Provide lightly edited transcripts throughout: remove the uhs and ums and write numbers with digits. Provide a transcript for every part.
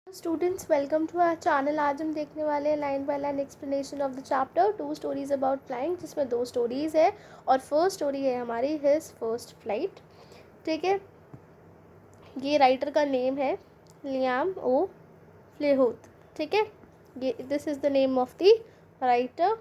Students welcome to our channel. आज हम देखने वाले हैं line by line explanation of the chapter two stories about flying, जिसमें दो स्टोरीज़ है और फर्स्ट स्टोरी है हमारी हिज फर्स्ट फ्लाइट। ठीक है, ये राइटर का नेम है लियाम ओ फ्लेहोथ। ठीक है, ये this is the name of the writer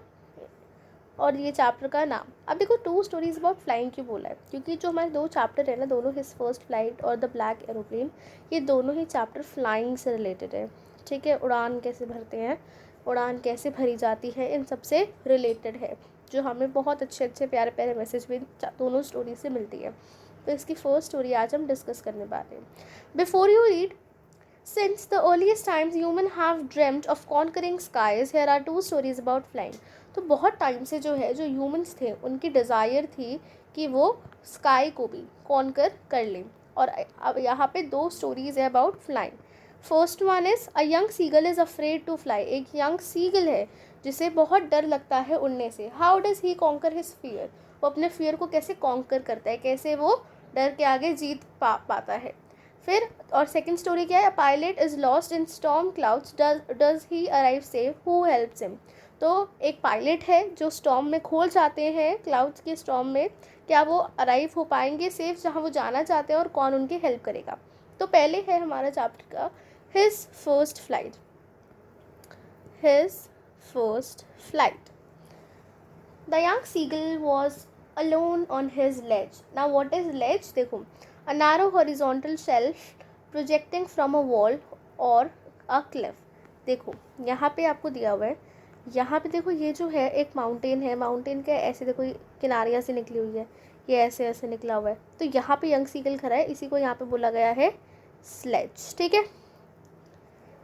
और ये चैप्टर का नाम। अब देखो, टू स्टोरीज अबाउट फ्लाइंग क्यों बोला है, क्योंकि जो हमारे दो चैप्टर है ना, दोनों हिज फर्स्ट फ्लाइट और द ब्लैक एरोप्लेन, ये दोनों ही चैप्टर फ्लाइंग से रिलेटेड है। ठीक है, उड़ान कैसे भरते हैं, उड़ान कैसे भरी जाती है, इन सब से रिलेटेड है, जो हमें बहुत अच्छे अच्छे प्यारे प्यारे मैसेज भी दोनों स्टोरी से मिलती है। तो इसकी फर्स्ट स्टोरी आज हम डिस्कस करने वाले हैं। Before you read, Since the earliest times humans have dreamt of conquering skies, here are two stories about flying. तो बहुत टाइम से जो है, जो ह्यूमंस थे, उनकी डिज़ायर थी कि वो स्काई को भी कॉन्कर कर लें। और अब यहाँ पे दो स्टोरीज़ है about flying. First one is a young seagull is afraid to fly. एक यंग सीगल है जिसे बहुत डर लगता है उड़ने से। How does he conquer his fear, वो अपने फियर को कैसे कॉन्कर करता है, कैसे वो डर के आगे जीत पाता है। फिर और सेकंड स्टोरी क्या है, pilot is lost in storm clouds, does he arrive safe, who helps him. तो एक पायलट है जो स्टॉर्म में खोल जाते हैं, क्लाउड्स के स्टॉर्म में, क्या वो अराइव हो पाएंगे सेफ जहाँ वो जाना चाहते हैं और कौन उनकी हेल्प करेगा। तो पहले है हमारा चैप्टर का his first flight. His first flight. The young seagull was alone on his ledge. Now what is ledge? देखो, a narrow horizontal shelf projecting from a wall or a cliff. देखो यहाँ पे आपको दिया हुआ है, यहाँ पे देखो ये जो है एक माउंटेन है, माउंटेन के ऐसे देखो किनारियाँ से निकली हुई है, ये ऐसे ऐसे निकला हुआ है। तो यहाँ पे यंग सीगल खड़ा है, इसी को यहाँ पे बोला गया है स्लेज। ठीक है,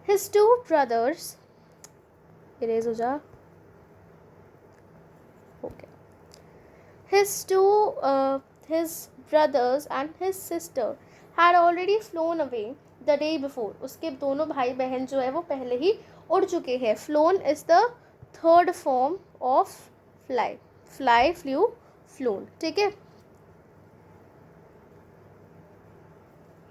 his two brothers, इरेज हो जा, okay, his brothers and his sister had already flown away the day before. उसके दोनों भाई बहन जो है वो पहले ही उड़ चुके हैं। flown is the third form of fly. fly, flew, flown. ठीक है,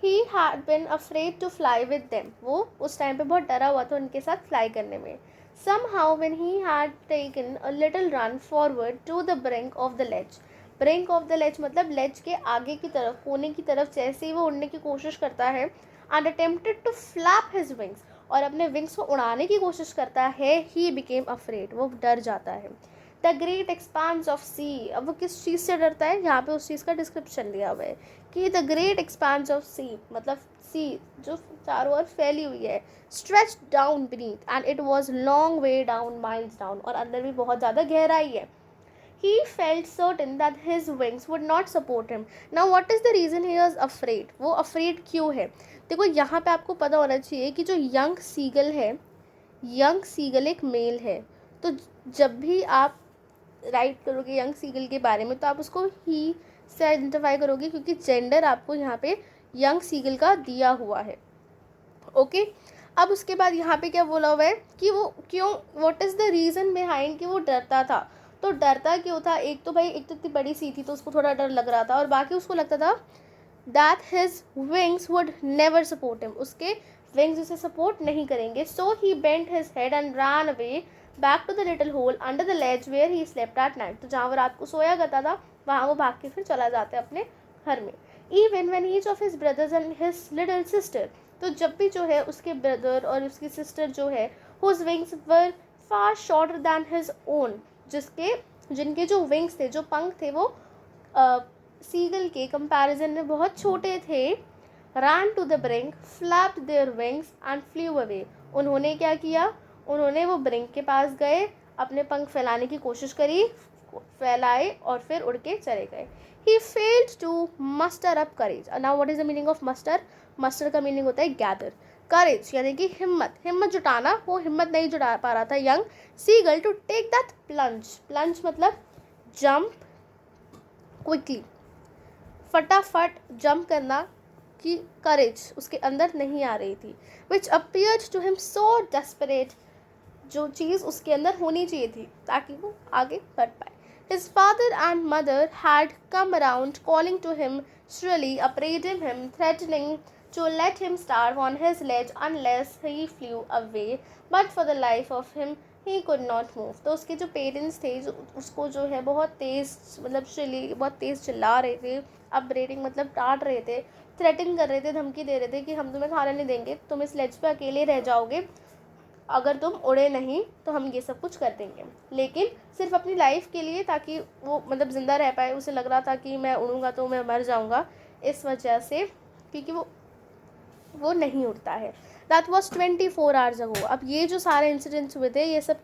he had been afraid to fly with them. वो उस टाइम पे बहुत डरा हुआ था उनके साथ फ्लाई करने में। Somehow when he had taken a little run forward to the brink of the ledge. Brink of the ledge मतलब लेज के आगे की तरफ, कोने की तरफ, जैसे ही वो उड़ने की कोशिश करता है, and attempted to flap his wings, और अपने विंग्स को उड़ाने की कोशिश करता है, ही बिकेम अफ्रेड, वो डर जाता है। द ग्रेट एक्सपांस ऑफ सी, अब वो किस चीज़ से डरता है, यहाँ पे उस चीज़ का डिस्क्रिप्शन दिया हुआ है कि द ग्रेट एक्सपांस ऑफ सी मतलब सी जो चारों ओर फैली हुई है, stretch down beneath and it was long way down, miles down, और अंदर भी बहुत ज़्यादा गहराई है। He felt certain that his wings would not support him. Now what is the reason he was afraid? वो afraid क्यों है? देखो यहाँ पे आपको पता होना चाहिए कि जो यंग सीगल है, यंग सीगल एक मेल है। तो जब भी आप राइट करोगे यंग सीगल के बारे में, तो आप उसको ही से आइडेंटिफाई करोगे, क्योंकि जेंडर आपको यहाँ पे यंग सीगल का दिया हुआ है। ओके, अब उसके बाद यहाँ पे क्या बोला हुआ है कि वो क्यों, what is the reason behind कि वो डरता था। तो डरता क्यों था, एक तो भाई एक तो इतनी बड़ी सी थी तो उसको थोड़ा डर लग रहा था, और बाकी उसको लगता था that his wings would never support him, उसके विंग्स उसे सपोर्ट नहीं करेंगे। So he bent his head and run away back to the little hole under the ledge where he slept at night. तो जहाँ वो रात को सोया करता था, वहाँ वो भाग के फिर चला जाता है अपने घर में। Even when each of his brothers and his little sister, तो जब भी जो है उसके ब्रदर और उसकी सिस्टर जो है, हुज विंग्स वर फार शॉर्टर दैन हिज ओन, जिनके जो विंग्स थे, जो पंख थे, वो सीगल के कंपैरिजन में बहुत छोटे थे, ran to the brink, flapped their wings and flew away. उन्होंने क्या किया, उन्होंने वो ब्रिंक के पास गए, अपने पंख फैलाने की कोशिश करी, फैलाए और फिर उड़ के चले गए। He failed to muster up courage. Now what is the meaning of muster? Muster का मीनिंग होता है gather. Courage यानी कि हिम्मत, हिम्मत जुटाना, वो हिम्मत नहीं जुटा पा रहा था young seagull to take that plunge. Plunge मतलब जंप क्विकली, फटाफट जंप करना, की करेज उसके अंदर नहीं आ रही थी। Which appeared to him so desperate, जो चीज़ उसके अंदर होनी चाहिए थी ताकि वो आगे बढ़ पाए। His father and mother had come around, calling to him shrilly, upbraiding him, threatening to let him starve on his ledge unless he flew away, but for the life of him he could not move. तो उसके जो parents थे जो उसको जो है बहुत तेज़ बहुत तेज़ चिल्ला रहे थे, अपब्रेडिंग मतलब डांट रहे थे, थ्रेटन कर रहे थे, धमकी दे रहे थे कि हम तुम्हें खाना नहीं देंगे, तुम इस लेज पे अकेले रह जाओगे, अगर तुम उड़े नहीं तो हम ये सब कुछ कर देंगे। लेकिन सिर्फ अपनी लाइफ के लिए, ताकि वो मतलब ज़िंदा रह पाए। उसे लग रहा था कि मैं उड़ूँगा तो मैं मर जाऊँगा, इस वजह से, क्योंकि वो नहीं उड़ता है। दैट वॉज 24 आवर्स अगो। अब ये जो सारे इंसिडेंट्स हुए थे ये सब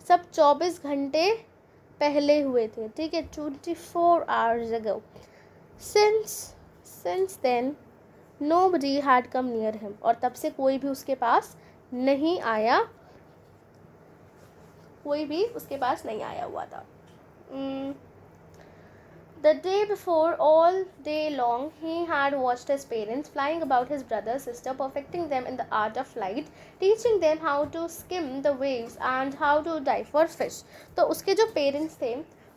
सब 24 घंटे पहले हुए थे, ठीक है, 24 hours ago. Since then nobody had come near him, और तब से कोई भी उसके पास नहीं आया हुआ था। The day before, all day long, he had watched his parents flying about his brother, sister, perfecting them in the art of flight, teaching them how to skim the waves and how to dive for fish. तो उसके जो parents थे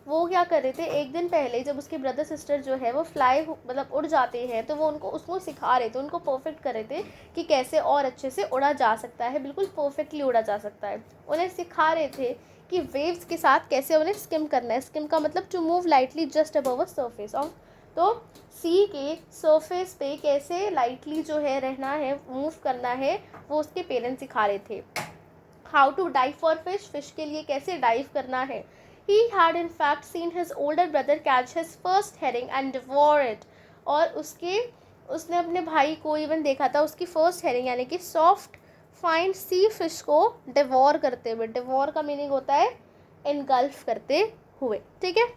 वो क्या कर रहे थे, एक दिन पहले जब उसके ब्रदर सिस्टर जो है वो फ्लाई मतलब उड़ जाते हैं, तो वो उसको सिखा रहे थे, उनको परफेक्ट कर रहे थे कि कैसे और अच्छे से उड़ा जा सकता है, बिल्कुल परफेक्टली उड़ा जा सकता है। उन्हें सिखा रहे थे कि वेव्स के साथ कैसे उन्हें स्किम करना है। स्किम का मतलब to move lightly just above a surface of, तो सी के सरफेस पे कैसे लाइटली जो है रहना है, मूव करना है, वो उसके पेरेंट्स सिखा रहे थे। How to dive for fish, fish के लिए कैसे डाइव करना है। He had in fact seen his older brother catch his first herring and devour it, और उसने अपने भाई को इवन देखा था उसकी फर्स्ट हेरिंग यानी कि सॉफ्ट फाइन सी फिश को डिवोर करते हुए। डिवोर का मीनिंग होता है इनगल्फ करते हुए, ठीक है।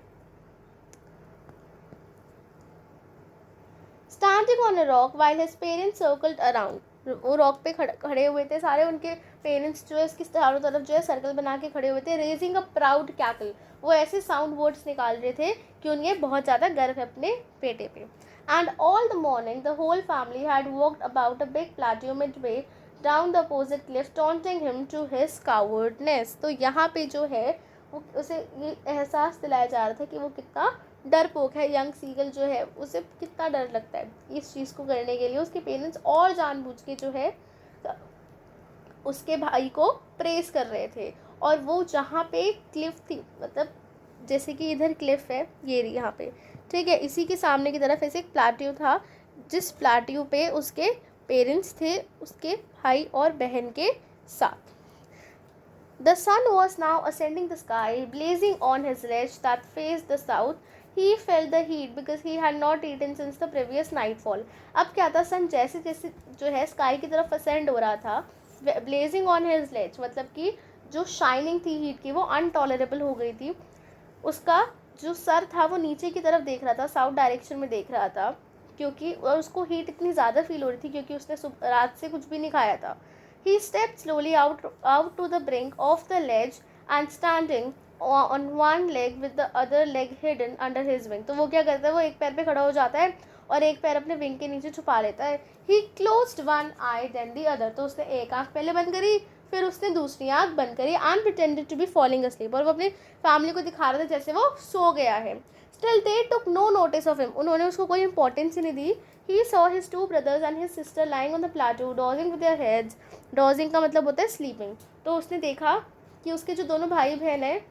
Standing on a rock while his parents circled around, वो रॉक पे खड़े हुए थे सारे, उनके पेरेंट्स जो है इसकी चारों तरफ जो है सर्कल बना के खड़े हुए थे। रेजिंग अ प्राउड कैकल, वो ऐसे साउंड वर्ड्स निकाल रहे थे कि उन्हें बहुत ज़्यादा गर्व है अपने बेटे पे। And all the morning the whole family had walked about a big plateau midway down the opposite cliff, taunting him to his cowardness. तो यहाँ पे जो है वो उसे ये एहसास दिलाया जा रहा था कि वो कितना डरपोक है। यंग सीगल जो है उसे कितना डर लगता है इस चीज़ को करने के लिए। उसके पेरेंट्स और जानबूझ के जो है उसके भाई को प्रेस कर रहे थे, और वो जहाँ पे क्लिफ थी, मतलब जैसे कि इधर क्लिफ है ये यहाँ पे, ठीक है, इसी के सामने की तरफ ऐसे एक प्लाट्यू था, जिस प्लाट्यू पे उसके पेरेंट्स थे उसके भाई और बहन के साथ। The sun was now ascending the sky, blazing on his ledge that faced the south. He felt the heat because he had not eaten since the previous nightfall. अब क्या था, सन जैसे जैसे जो है स्काई की तरफ असेंड हो रहा था, ब्लेजिंग ऑन हिज ledge, मतलब कि जो शाइनिंग थी हीट की वो अनटॉलरेबल हो गई थी। उसका जो सर था वो नीचे की तरफ देख रहा था, साउथ डायरेक्शन में देख रहा था, क्योंकि उसको हीट इतनी ज़्यादा फील हो रही थी क्योंकि उसने रात से कुछ भी नहीं खाया था। He stepped slowly out to the brink of the ledge and standing on one leg with the other leg hidden under his wing. तो वो क्या करता है, वो एक पैर पे खड़ा हो जाता है और एक पैर अपने विंग के नीचे छुपा लेता है। He closed one eye then the other. तो उसने एक आँख पहले बंद करी, फिर उसने दूसरी आँख बंद करी and pretended to be falling asleep. और वो अपनी फैमिली को दिखा रहा था जैसे वो सो गया है। Still they took no notice of him. उन्होंने उसको कोई इंपॉर्टेंस ही नहीं दी। He saw his two brothers and his sister lying on the plateau, dozing with their heads. Dozing का मतलब होता है sleeping. तो उसने देखा कि उसके जो दोनों भाई बहन हैं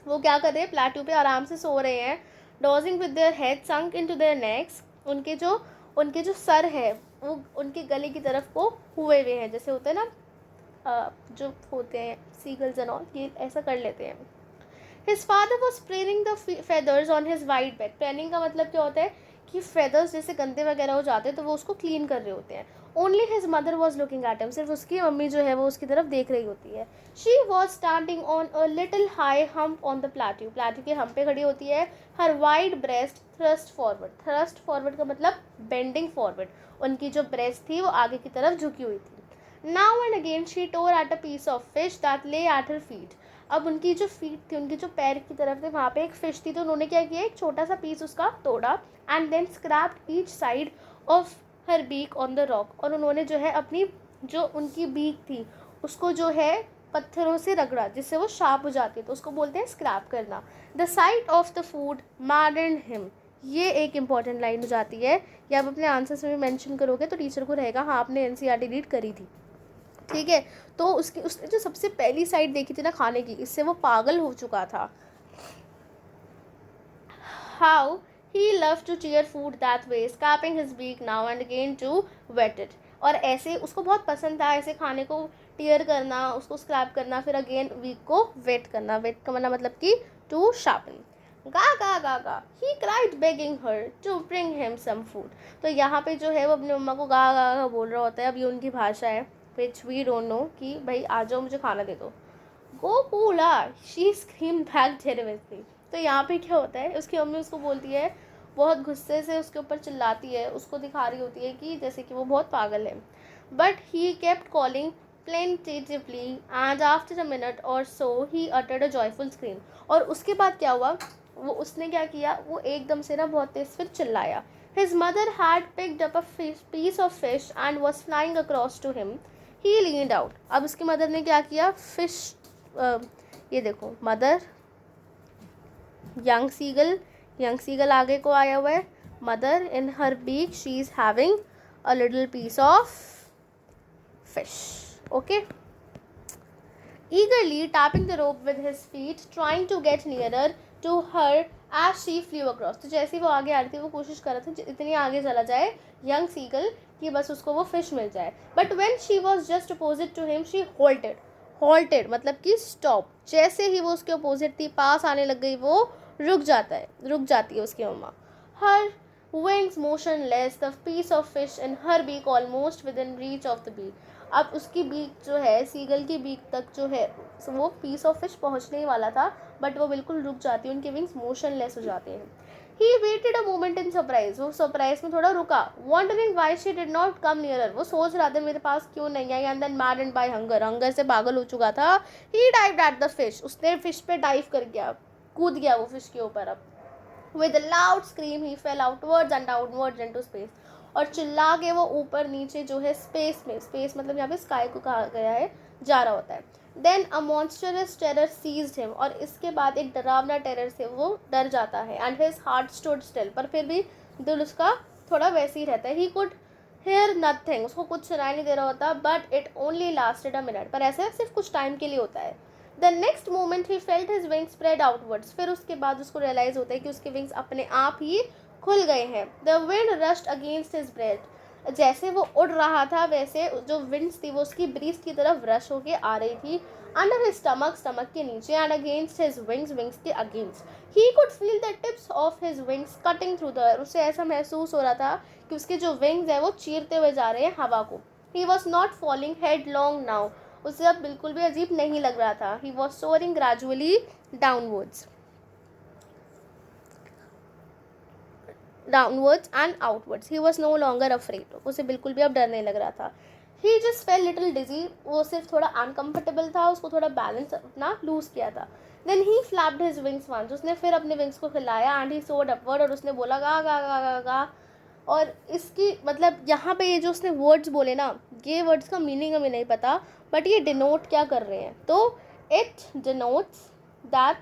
वो क्या कर रहे हैं, प्लाटू पे आराम से सो रहे हैं। Dozing with their heads sunk into their necks. उनके जो सर है वो उनके गले की तरफ को हुए हुए हैं, जैसे होते हैं ना जो होते हैं सीगल्स एंड ऑल, ये ऐसा कर लेते हैं। His father was spraying the feathers on his white bed. Preening का मतलब क्या होता है कि feathers जैसे गंदे वगैरह हो जाते हैं तो वो उसको क्लीन कर रहे होते हैं। Only his mother was looking at him. सिर्फ उसकी मम्मी जो है वो उसकी तरफ देख रही होती है। She was standing on a little high hump on the plateau. Plateau के हम पे खड़ी होती है। Her wide breast thrust forward. Thrust forward का मतलब bending forward. उनकी जो breast थी वो आगे की तरफ झुकी हुई थी। Now and again she tore at a piece of fish that lay at her feet. अब उनकी जो फीट थी, उनकी जो पैर की तरफ थे, वहाँ पे एक फ़िश थी, तो उन्होंने क्या किया, एक छोटा सा पीस उसका तोड़ा and then scraped each side of her beak on the rock. और उन्होंने जो है अपनी जो उनकी बीक थी उसको जो है पत्थरों से रगड़ा जिससे वो शार्प हो जाती है, तो उसको बोलते हैं स्क्रैप करना। The site of the food मैडन्ड him, ये एक इंपॉर्टेंट लाइन हो जाती है, ये आप अपने आंसर्स में मेंशन करोगे तो टीचर को रहेगा हाँ आपने एनसीईआरटी रीड करी थी, ठीक है। तो उसने जो सबसे पहली साइड देखी थी ना खाने की, इससे वो पागल हो चुका था। How he loved to tear food that way, scraping his beak now and again to wet it. और ऐसे उसको बहुत पसंद था ऐसे खाने को टीयर करना, उसको स्क्रैप करना, फिर अगेन वीक को वेट करना। वेट का मतलब कि टू शार्पन। गा गा गा गा he cried begging her to bring him some food. तो यहाँ पे जो है वो अपनी मम्मा को गा गा गा बोल रहा होता है। अब ये उनकी भाषा है विच वी डोंट नो कि भाई आ जाओ मुझे खाना दे दो। गोकुला शी स्क्रीम बैक टेररिस्टली। तो यहाँ पे क्या होता है, उसकी मम्मी उसको बोलती है, बहुत गुस्से से उसके ऊपर चिल्लाती है, उसको दिखा रही होती है कि जैसे कि वो बहुत पागल है। But he kept calling plaintively and after a minute or so he uttered a joyful scream। और उसके बाद क्या हुआ, वो उसने क्या किया, वो एकदम से ना बहुत तेज फिर चिल्लाया। His mother had picked up a piece of fish and was flying across to him। He leaned out। अब उसकी मदर ने क्या किया, फिश ये देखो मदर यंग सीगल आगे को आया हुआ है। Mother in her beak she is having a little piece of fish. Okay, eagerly tapping the rope with his feet trying to get nearer to her as she flew across। तो जैसे ही वो आगे आ रही थी वो कोशिश कर रहा था इतनी आगे चला जाए यंग सीगल कि बस उसको वो फिश मिल जाए। But when she was just opposite to him she halted मतलब कि स्टॉप। जैसे ही वो उसके अपोजिट थी, पास आने लग गई, वो रुक जाती है उसकी मम्मा। हर wings motionless, the piece of fish in her beak almost within reach of the beak। अब उसकी बीक जो है, सीगल की बीक तक जो है वो पीस ऑफ फिश पहुंचने ही वाला था, बट वो बिल्कुल रुक जाती है, उनके विंग्स मोशनलेस हो जाते हैं। He waited a moment in surprise। वो सरप्राइज में थोड़ा रुका। Wondering why she did not come nearer। वो सोच रहा था मेरे पास क्यों नहीं आई। And then maddened by hunger से पागल हो चुका था। He dived at the fish। उसने फिश पे डाइव कर गया, कूद गया वो फिश के ऊपर। अब With a loud scream he fell outwards and downwards into space। और चिल्ला के वो ऊपर नीचे जो है स्पेस में, स्पेस मतलब यहाँ पे स्काई को कहा गया है, जा रहा होता है। Then a monstrous terror seized him। और इसके बाद एक डरावना टेरर से वो डर जाता है। And his heart stood still। पर फिर भी दिल उसका थोड़ा वैसे ही रहता है। He could hear nothing। उसको कुछ सुनाई नहीं दे रहा होता। But it only lasted a minute। पर ऐसा सिर्फ कुछ टाइम के लिए होता है। The next moment he felt his wings spread outwards। फिर उसके बाद उसको रियलाइज होता है कि उसके विंग्स अपने आप ही खुल गए हैं। The wind rushed against his breath। जैसे वो उड़ रहा था वैसे जो विंड्स थी वो उसकी ब्रीस्ट की तरफ रश होके आ रही थी। Under his स्टमक के नीचे and against his विंग्स के against. He could feel the tips of his wings cutting through the air। उसे ऐसा महसूस हो रहा था कि उसके जो विंग्स है वो चीरते हुए जा रहे हैं हवा को। He was not falling headlong now। उसे अब बिल्कुल भी अजीब नहीं लग रहा था। He was soaring gradually downwards and outwards। He was no longer afraid। उसे बिल्कुल भी अब डर नहीं लग रहा था। He just felt little dizzy। वो सिर्फ थोड़ा uncomfortable था, उसको थोड़ा बैलेंस अपना लूज किया था। Then he flapped his wings once। उसने फिर अपने विंग्स को हिलाया and he soared upward। और उसने बोला गा गा गा गा गा। और इसकी मतलब यहाँ पे ये जो उसने वर्ड्स बोले ना, ये वर्ड्स का मीनिंग हमें नहीं पता, बट ये डिनोट क्या कर रहे हैं, तो it denotes the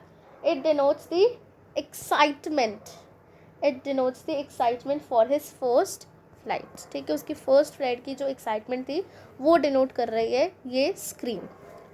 excitement for his first flight. ठीक है, उसकी फर्स्ट फ्लाइट की जो एक्साइटमेंट थी वो डिनोट कर रही है ये स्क्रीम।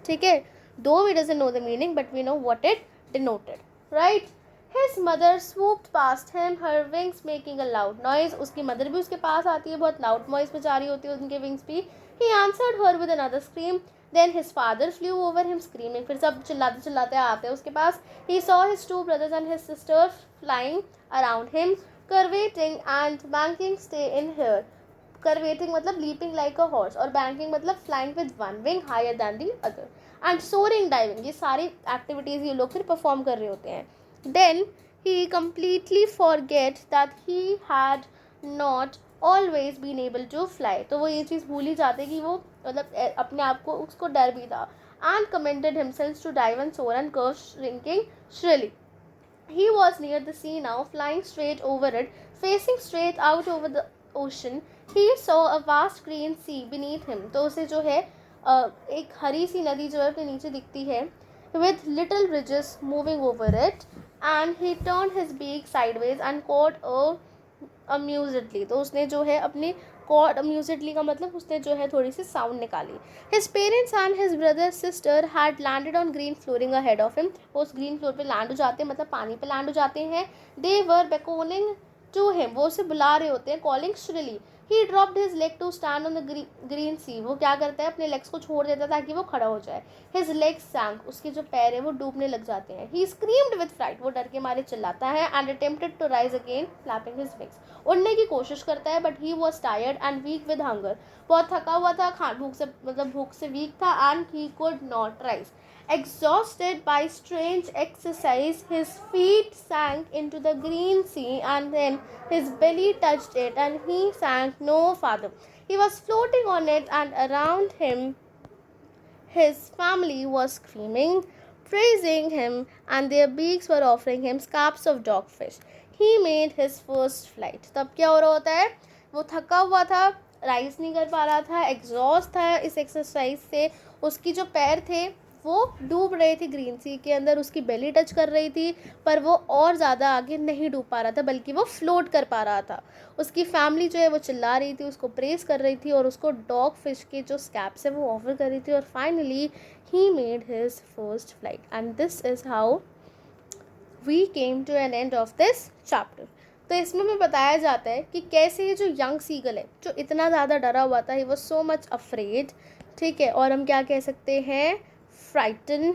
ठीक है, though we doesn't know the meaning but we know what it denoted, right. His mother swooped past him, her wings making a loud noise। उसकी मदर भी उसके पास आती है, बहुत लाउड नॉइज में जा रही होती है उनके विंग्स भी। He answered her with another scream। Then his father flew over him screaming। फिर सब चिल्लाते चिल्लाते आते हैं उसके पास। He saw his two brothers and his sister flying around him, curveting and banking stay in here। Curveting मतलब leaping like a horse और banking मतलब flying with one wing higher than the other and soaring diving। ये सारी activities ये लोग फिर perform कर रहे होते हैं। Then he completely forget that he had not always been able to fly। तो वो ये चीज़ भूल ही जाते कि वो मतलब अपने आप को उसको डर भी था। And commended himself to dive and soar and curve shrinking shrilly। He was near the sea now, flying straight over it, facing straight out over the ocean। He saw a vast green sea beneath him। तो उसे जो है एक हरी सी नदी जो है अपने नीचे दिखती है। With little ridges moving over it and he turned his beak sideways and caught amusedly. तो उसने जो है अपनी caught amusedly का मतलब उसने जो है थोड़ी सी साउंड निकाली. His parents and his brother sister had landed on green flooring ahead of him. वो उस green floor पे लैंड हो जाते हैं, मतलब पानी पे लैंड हो जाते हैं. They were beckoning to him. वो उसे बुला रहे होते हैं, calling shrilly. He dropped his leg to stand on the green sea. वो क्या करता है, अपने legs को छोड़ देता है ताकि वो खड़ा हो जाए. His legs sank. उसके जो पैर है वो डूबने लग जाते हैं. He screamed with fright. वो डर के मारे चिल्लाता है. And attempted to rise again, flapping his wings. उड़ने की कोशिश करता है, but he was tired and weak with hunger. बहुत थका हुआ था, भूख से weak था, and he could not rise. Exhausted by strange exercise, his feet sank into the green sea, and then his belly touched it, and he sank no farther. He was floating on it, and around him his family was screaming, praising him, and their beaks were offering him scraps of dogfish. He made his first flight. तब क्या हो रहा होता है, वो थका हुआ था, राइज नहीं कर पा रहा था, एग्जॉस्ट था इस एक्सरसाइज से. उसकी जो पैर थे वो डूब रहे थे ग्रीन सी के अंदर, उसकी बेली टच कर रही थी, पर वो और ज़्यादा आगे नहीं डूब पा रहा था, बल्कि वो फ्लोट कर पा रहा था. उसकी फैमिली जो है वो चिल्ला रही थी, उसको प्रेस कर रही थी, और उसको डॉग फिश के जो स्कैप्स है वो ऑफर कर रही थी. और finally he made his first flight. And this is how we came to an end of this chapter. तो इसमें हमें बताया जाता है कि कैसे ये जो यंग सीगल है, जो इतना ज़्यादा डरा हुआ था, he was so much afraid, ठीक है, और हम क्या कह सकते हैं, फ्राइटन,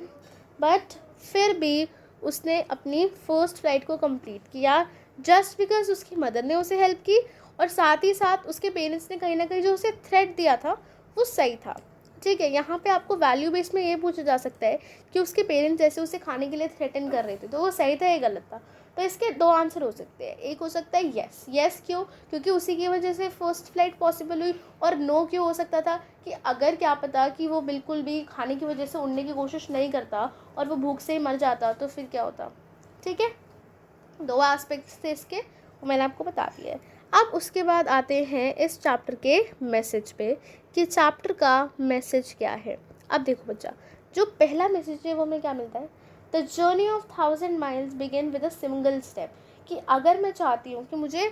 बट फिर भी उसने अपनी फर्स्ट फ्लाइट को कंप्लीट किया, जस्ट बिकॉज उसकी मदर ने उसे हेल्प की, और साथ ही साथ उसके पेरेंट्स ने कहीं ना कहीं जो उसे थ्रेट दिया था वो सही था. ठीक है, यहाँ पे आपको वैल्यू बेस में ये पूछा जा सकता है कि उसके पेरेंट्स जैसे उसे खाने के लिए थ्रेटन कर रहे थे, तो वो सही था या गलत था. तो इसके दो आंसर हो सकते हैं. एक हो सकता है येस. येस क्यों, क्योंकि उसी की वजह से फर्स्ट फ्लाइट पॉसिबल हुई. और नो क्यों हो सकता था कि अगर क्या पता कि वो बिल्कुल भी खाने की वजह से उड़ने की कोशिश नहीं करता और वो भूख से ही मर जाता, तो फिर क्या होता. ठीक है, दो एस्पेक्ट्स थे इसके, वो मैंने आपको बता दिया है. अब उसके बाद आते हैं इस चैप्टर के मैसेज पे कि चैप्टर का मैसेज क्या है. अब देखो बच्चा, जो पहला मैसेज है वो हमें क्या मिलता है, the journey of 1000 miles begin with a single step. कि अगर मैं चाहती हूँ कि मुझे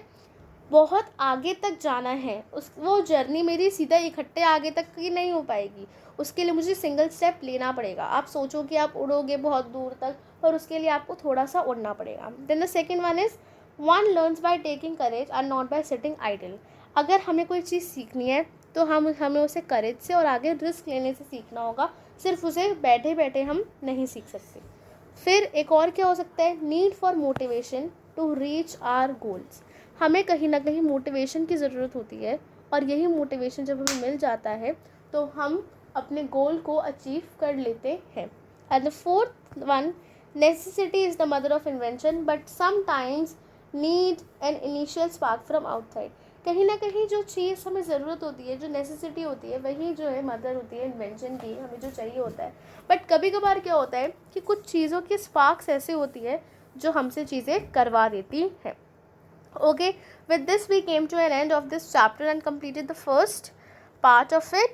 बहुत आगे तक जाना है, वो जर्नी मेरी सीधा इकट्ठे आगे तक की नहीं हो पाएगी, उसके लिए मुझे सिंगल स्टेप लेना पड़ेगा. आप सोचो कि आप उड़ोगे बहुत दूर तक, पर उसके लिए आपको थोड़ा सा उड़ना पड़ेगा. Then the second one is one learns by taking courage and not by sitting idle. अगर हमें कोई चीज़ सीखनी है तो हमें उसे करेज से और आगे रिस्क लेने से सीखना होगा, सिर्फ उसे बैठे बैठे हम नहीं सीख सकते. फिर एक और क्या हो सकता है, need for motivation to reach our goals. हमें कहीं ना कहीं मोटिवेशन की ज़रूरत होती है, और यही मोटिवेशन जब हमें मिल जाता है तो हम अपने गोल को अचीव कर लेते हैं. And the fourth one, necessity is the mother of invention, but sometimes need an initial spark from outside. कहीं ना कहीं जो चीज़ हमें ज़रूरत होती है, जो नेसेसिटी होती है, वही जो है मदर होती है इन्वेंशन की, हमें जो चाहिए होता है. बट कभी कभार क्या होता है कि कुछ चीज़ों की स्पार्क्स ऐसी होती है जो हमसे चीज़ें करवा देती हैं. Okay, with this we came to an end of this chapter and completed the first part of it.